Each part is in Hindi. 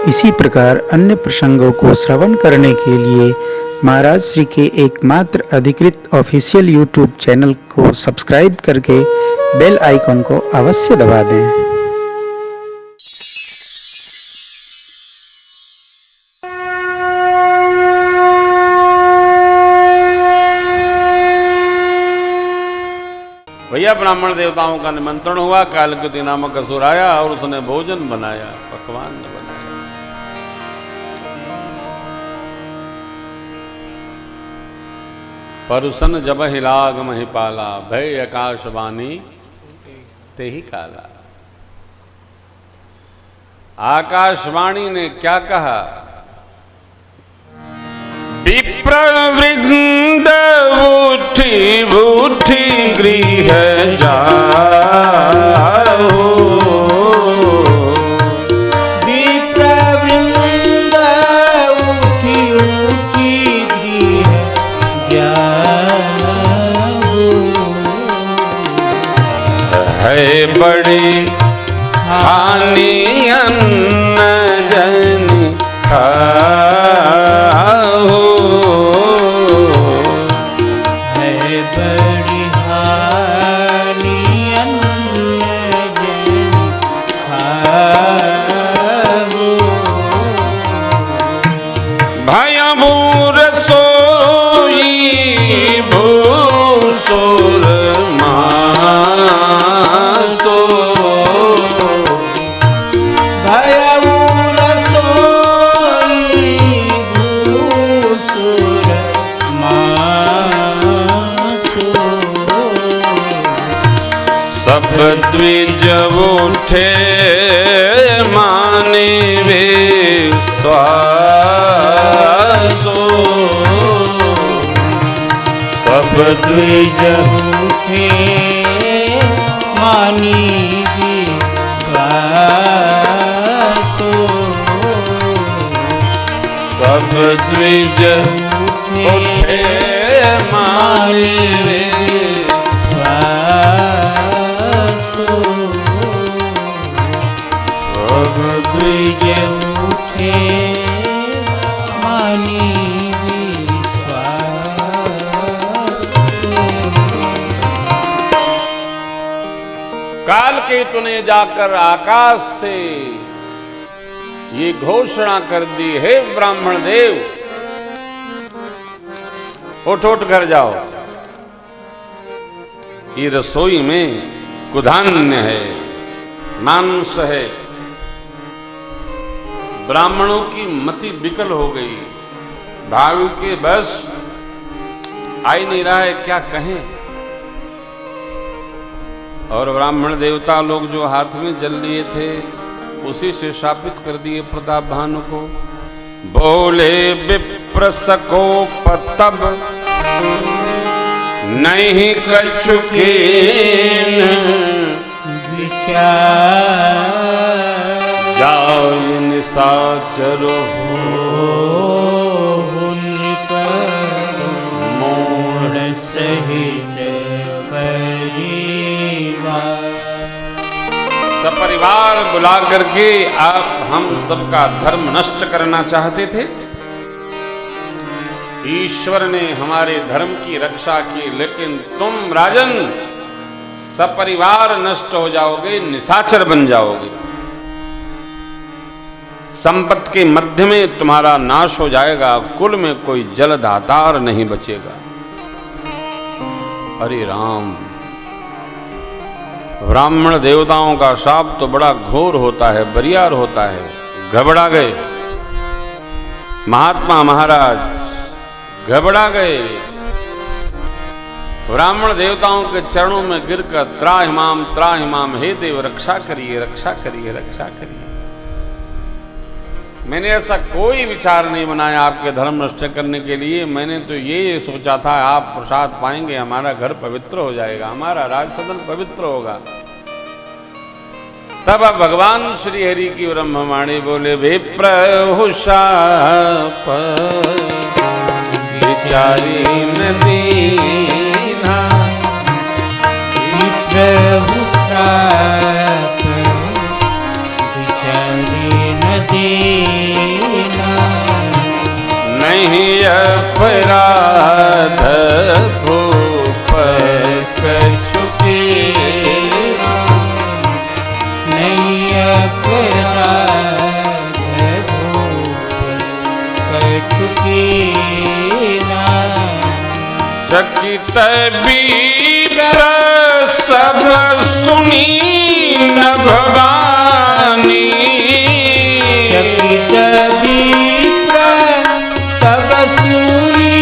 इसी प्रकार अन्य प्रसंगों को श्रवण करने के लिए महाराज श्री के एकमात्र अधिकृत ऑफिशियल यूट्यूब चैनल को सब्सक्राइब करके बेल आइकन को अवश्य दबा दें। भैया ब्राह्मण देवताओं का निमंत्रण हुआ। कालकृति नामक असुर आया और उसने भोजन बनाया, पकवान बनाया। परुसन जब हिलाग महिपाला, भय आकाशवाणी ते ही काला। आकाशवाणी ने क्या कहा? विप्रवृंद उठी उठी गृह जाओ, विप्रवृंद उठी उठी गृह जाओ। है बड़ी हानि अन्न जन खाओ, द्विज उठे माने वे स्वासो, सब द्विज उठे मानी वे स्वासो, सब द्विज उठे माने वे द्विज उठे मानी कालकेतु ने जाकर आकाश से ये घोषणा कर दी, हे ब्राह्मण देव, उठ उठ कर जाओ। ये रसोई में कुधान्य है, मांस है। ब्राह्मणों की मति विकल हो गई, भावी के बस आ ही नहीं रहा है, क्या कहें। और ब्राह्मण देवता लोग जो हाथ में जल लिए थे उसी से शापित कर दिए प्रताप भानु को। बोले विप्र सकोप तब नहीं कछुके जाओ निशाचरो हो नृप मोड़ सहित परिवार। सपरिवार बुला करके आप हम सबका धर्म नष्ट करना चाहते थे। ईश्वर ने हमारे धर्म की रक्षा की, लेकिन तुम राजन सपरिवार नष्ट हो जाओगे, निशाचर बन जाओगे। संपत्ति के मध्य में तुम्हारा नाश हो जाएगा, कुल में कोई जलदातार नहीं बचेगा। अरे राम, ब्राह्मण देवताओं का शाप तो बड़ा घोर होता है, बरियार होता है। घबरा गए महात्मा महाराज, घबरा गए। ब्राह्मण देवताओं के चरणों में गिरकर त्राहिमाम, हे देव रक्षा करिए, रक्षा करिए, रक्षा करिए। मैंने ऐसा कोई विचार नहीं बनाया आपके धर्म नष्ट करने के लिए। मैंने तो ये सोचा था आप प्रसाद पाएंगे, हमारा घर पवित्र हो जाएगा, हमारा राजसदन पवित्र होगा। तब भगवान श्री हरि की ब्रह्मवाणी बोले, विप्रहुशाप विचारी नदीना, विप्रहुशाप विचारी नदी नहीं अपराध भूप कछुकी नहीं अपराध भूप कछुकी चकित वीर सब सुनी न भवानी चकित वीर सब सुनी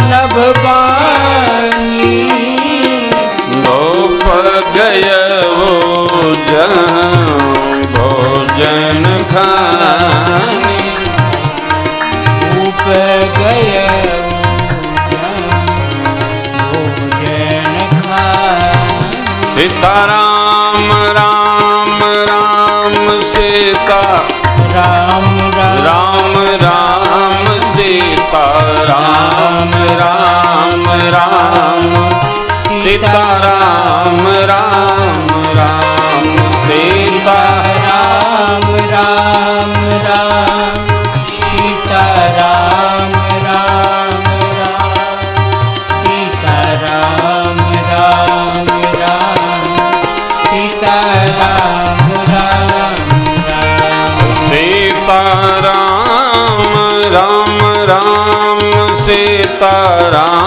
न भवानी भूप गय वो जहाँ भोजन खानी भूप गय भोजन खानी सीताराम राम राम सीता राम राम राम सीता राम राम राम सीता राम राम राम सीता राम राम राम सीता राम राम राम सीता राम राम राम सीता राम राम राम सीता राम राम राम सीता राम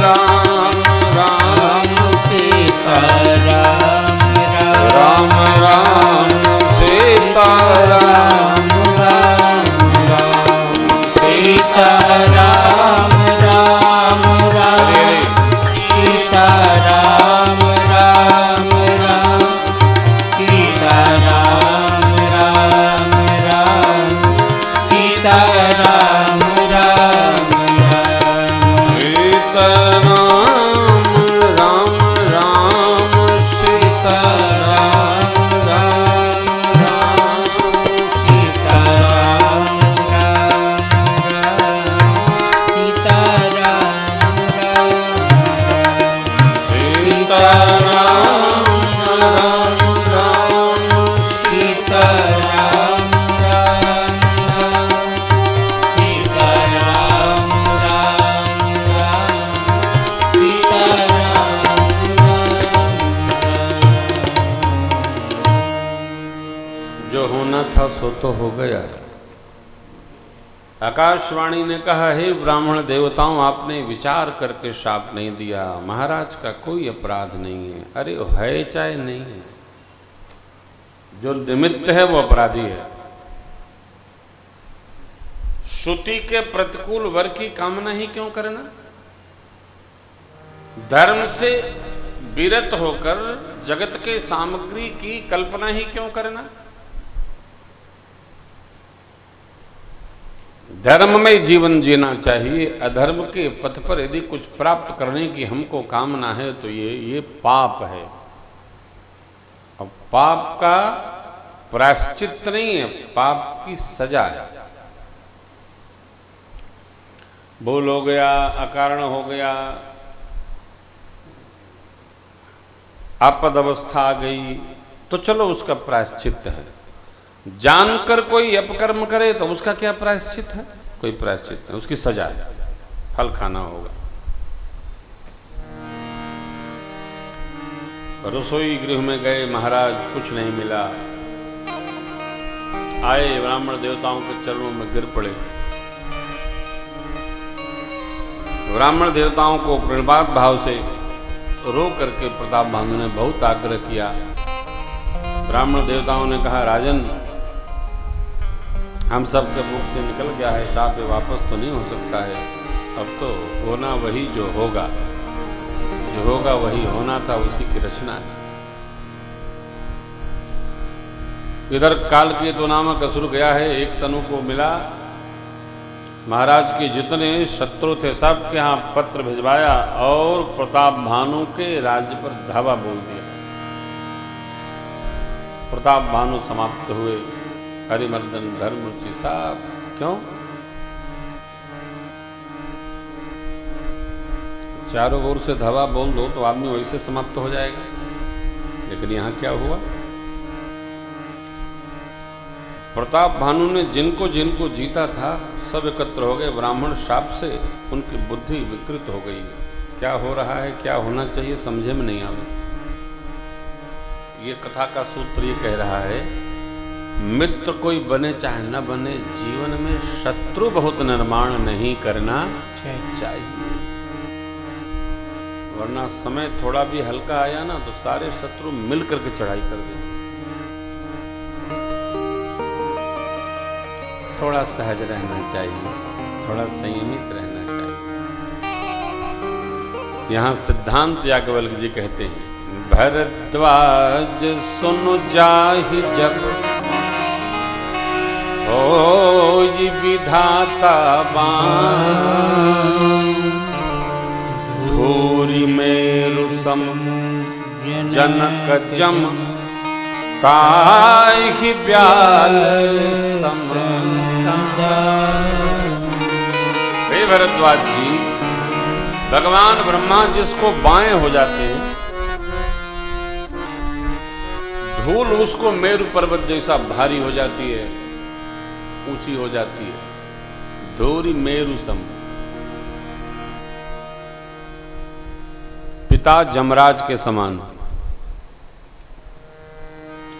राम राम सीता राम राम राम सीता राम राम राम सीता राम राम राम सीता राम राम राम सीता राम राम राम सीता राम राम राम सीता राम राम राम सीता राम राम राम सीता राम राम राम सीता राम राम सीता राम राम राम सीता राम राम सीता राम राम सीता राम जो होना था सो तो हो गया। आकाशवाणी ने कहा, हे ब्राह्मण देवताओं, आपने विचार करके शाप नहीं दिया, महाराज का कोई अपराध नहीं है। अरे है चाहे नहीं है, जो निमित्त है वो अपराधी है। श्रुति के प्रतिकूल वर की कामना ही क्यों करना? धर्म से विरत होकर जगत के सामग्री की कल्पना ही क्यों करना? धर्म में जीवन जीना चाहिए। अधर्म के पथ पर यदि कुछ प्राप्त करने की हमको कामना है तो ये पाप है। अब पाप का प्रायश्चित नहीं है, पाप की सजा है। भूल हो गया, अकारण हो गया, आपद अवस्था आ गई, तो चलो उसका प्रायश्चित है। जानकर कोई अपकर्म करे तो उसका क्या प्रायश्चित है? कोई प्रायश्चित नहीं, उसकी सजा है, फल खाना होगा। रसोई गृह में गए, महाराज कुछ नहीं मिला, आए ब्राह्मण देवताओं के चरणों में गिर पड़े। ब्राह्मण देवताओं को प्रणिपात भाव से रो करके प्रताप भानु ने बहुत आग्रह किया। ब्राह्मण देवताओं ने कहा, राजन, हम सब के मुख से निकल गया है, शाप पे वापस तो नहीं हो सकता है। अब तो होना वही जो होगा वही होना था, उसी की रचना है। इधर कालकेतु नामक असुर गया है, एक तनु को मिला, महाराज के जितने शत्रु थे सब के यहाँ पत्र भिजवाया और प्रताप भानु के राज्य पर धावा बोल दिया। प्रताप भानु समाप्त हुए। हरिमर्दन धर्मरुचि साहब, क्यों? चारों ओर से धावा बोल दो तो आदमी वैसे समाप्त हो जाएगा, लेकिन यहां क्या हुआ? प्रताप भानु ने जिनको जिनको जीता था सब एकत्र हो गए। ब्राह्मण शाप से उनकी बुद्धि विकृत हो गई। क्या हो रहा है, क्या होना चाहिए, समझे में नहीं आवे। ये कथा का सूत्र ये कह रहा है, मित्र कोई बने चाहे न बने, जीवन में शत्रु बहुत निर्माण नहीं करना चाहिए। वरना समय थोड़ा भी हल्का आया ना तो सारे शत्रु मिल करके चढ़ाई कर देते। थोड़ा सहज रहना चाहिए, थोड़ा संयमित रहना चाहिए। यहां सिद्धांत याज्ञवल्क्य जी कहते हैं, भरद्वाज सुनु जाहि जग होई विधाता बान, धूरि मेरु सम जनक जम ताहि ब्याल सम। हे भरद्वाज जी, भगवान ब्रह्मा जिसको बाएं हो जाते हैं, धूल उसको मेरु पर्वत जैसा भारी हो जाती है, ऊंची हो जाती है। धूरी मेरु सम। पिता जमराज के समान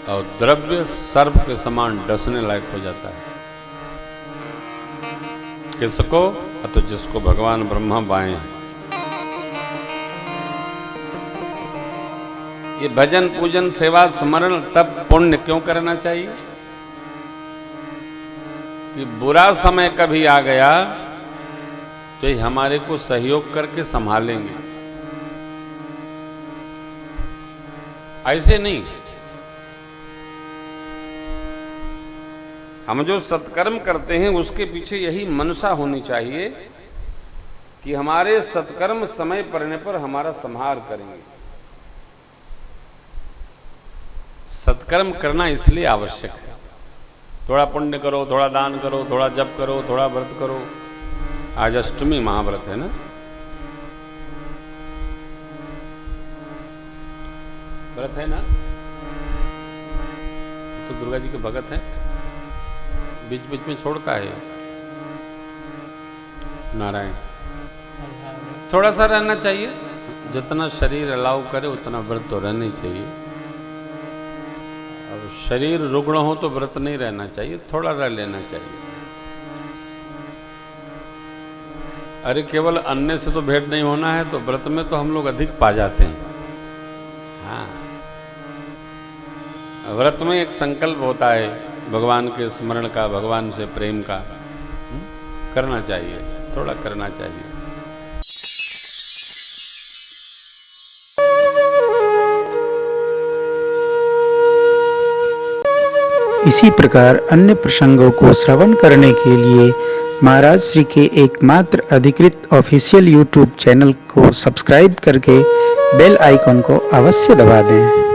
और द्रव्य सर्प के समान डसने लायक हो जाता है। किसको? तो जिसको भगवान ब्रह्मा बाएं हैं। ये भजन पूजन सेवा स्मरण तब पुण्य क्यों करना चाहिए कि बुरा समय कभी आ गया तो ये हमारे को सहयोग करके संभालेंगे। ऐसे नहीं, हम जो सत्कर्म करते हैं उसके पीछे यही मनसा होनी चाहिए कि हमारे सत्कर्म समय पड़ने पर हमारा संहार करेंगे। सत्कर्म करना इसलिए आवश्यक है। थोड़ा पुण्य करो, थोड़ा दान करो, थोड़ा जप करो, थोड़ा व्रत करो। आज अष्टमी महाव्रत है ना, व्रत है ना, तो दुर्गा जी के भगत है, बीच बीच में छोड़ता है नारायण। थोड़ा सा रहना चाहिए, जितना शरीर अलाउ करे उतना व्रत तो रहना ही चाहिए। अब शरीर रुग्ण हो तो व्रत नहीं रहना चाहिए, थोड़ा रह लेना चाहिए। अरे केवल अन्न से तो भेंट नहीं होना है, तो व्रत में तो हम लोग अधिक पा जाते हैं। हाँ, व्रत में एक संकल्प होता है भगवान के स्मरण का, भगवान से प्रेम का। करना चाहिए, थोड़ा करना चाहिए। इसी प्रकार अन्य प्रसंगों को श्रवण करने के लिए महाराज श्री के एकमात्र अधिकृत ऑफिशियल यूट्यूब चैनल को सब्सक्राइब करके बेल आइकन को अवश्य दबा दें।